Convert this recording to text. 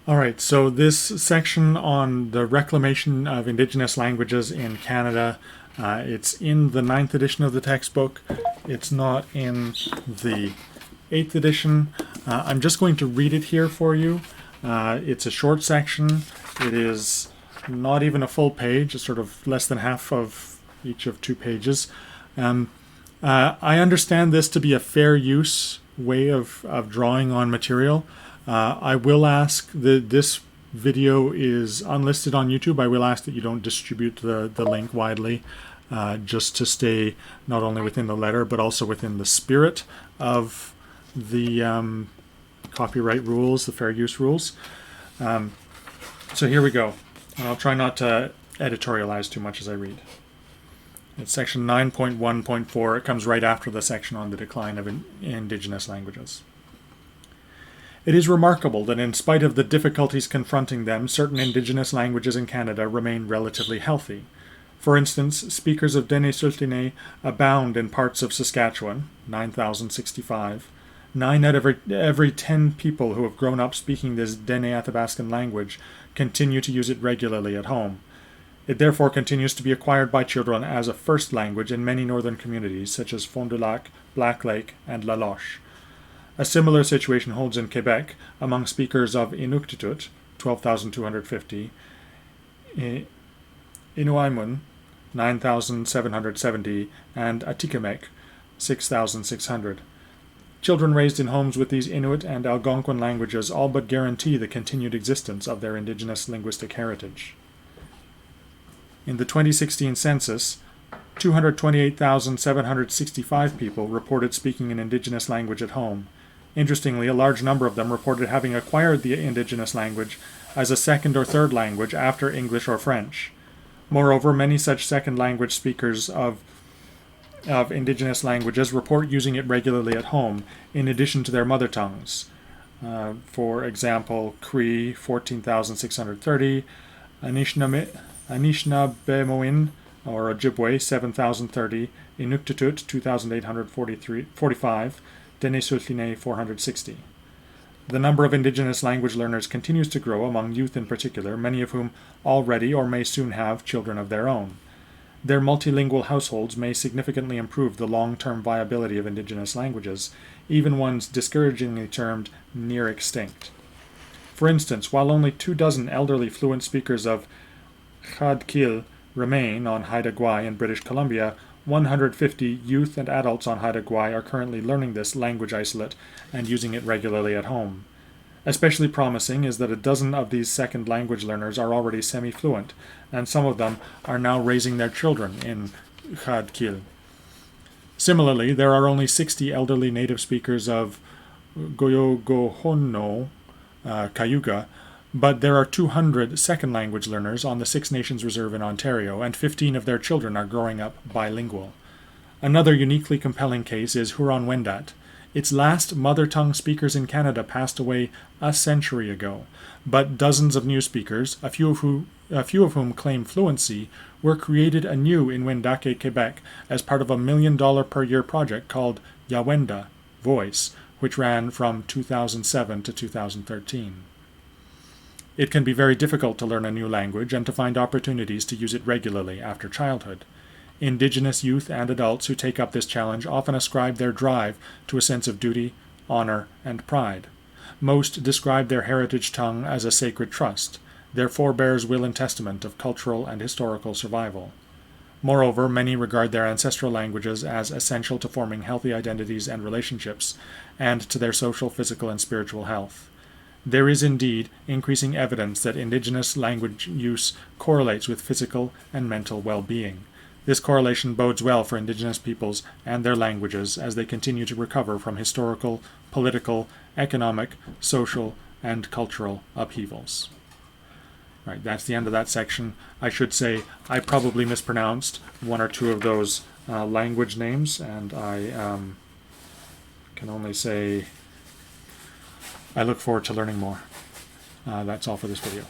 All right, so this section on the reclamation of Indigenous languages in Canada, it's in the 9th edition of the textbook. It's not in the 8th edition. I'm just going to read it here for you. It's a short section. It is not even a full page. It's sort of less than half of each of 2 pages. I understand this to be a fair use way of drawing on material. I will ask that this video is unlisted on YouTube. I will ask that you don't distribute the link widely, just to stay not only within the letter but also within the spirit of the copyright rules, the fair use rules. So here we go. I'll try not to editorialize too much as I read. It's section 9.1.4. It comes right after the section on the decline of Indigenous languages. It is remarkable that in spite of the difficulties confronting them, certain Indigenous languages in Canada remain relatively healthy. For instance, speakers of Dene Sultine abound in parts of Saskatchewan, 9,065. 9 out of every 10 people who have grown up speaking this Dene Athabascan language continue to use it regularly at home. It therefore continues to be acquired by children as a first language in many northern communities, such as Fond du Lac, Black Lake, and La Loche. A similar situation holds in Quebec among speakers of Inuktitut, 12,250, Inuaimun, 9,770, and Atikamekw, 6,600. Children raised in homes with these Inuit and Algonquin languages all but guarantee the continued existence of their Indigenous linguistic heritage. In the 2016 census, 228,765 people reported speaking an Indigenous language at home. Interestingly, a large number of them reported having acquired the Indigenous language as a second or third language after English or French. Moreover, many such second language speakers of Indigenous languages report using it regularly at home, in addition to their mother tongues. For example, Cree, 14,630, Anishinaabemowin, or Ojibwe, 7,030, Inuktitut, 2,845, Dene Sultine, 460. The number of Indigenous language learners continues to grow among youth in particular, many of whom already or may soon have children of their own. Their multilingual households may significantly improve the long-term viability of Indigenous languages, even ones discouragingly termed near extinct. For instance, while only 24 elderly fluent speakers of Chadkil remain on Haida Gwaii in British Columbia, 150 youth and adults on Haida Gwaii are currently learning this language isolate and using it regularly at home. Especially promising is that a dozen of these second language learners are already semi-fluent, and some of them are now raising their children in Chadkil. Similarly, there are only 60 elderly native speakers of Goyogohono, Cayuga, but there are 200 second language learners on the Six Nations Reserve in Ontario, and 15 of their children are growing up bilingual. Another uniquely compelling case is Huron-Wendat. Its last mother tongue speakers in Canada passed away a century ago, but dozens of new speakers, a few of whom claim fluency, were created anew in Wendake, Quebec, as part of a $1 million per year project called Yawenda, Voice, which ran from 2007 to 2013. It can be very difficult to learn a new language and to find opportunities to use it regularly after childhood. Indigenous youth and adults who take up this challenge often ascribe their drive to a sense of duty, honor, and pride. Most describe their heritage tongue as a sacred trust, their forebears' will and testament of cultural and historical survival. Moreover, many regard their ancestral languages as essential to forming healthy identities and relationships, and to their social, physical, and spiritual health. There is indeed increasing evidence that Indigenous language use correlates with physical and mental well-being. This correlation bodes well for Indigenous peoples and their languages as they continue to recover from historical, political, economic, social, and cultural upheavals. Right, that's the end of that section. I should say I probably mispronounced one or two of those language names, and I can only say I look forward to learning more. That's all for this video.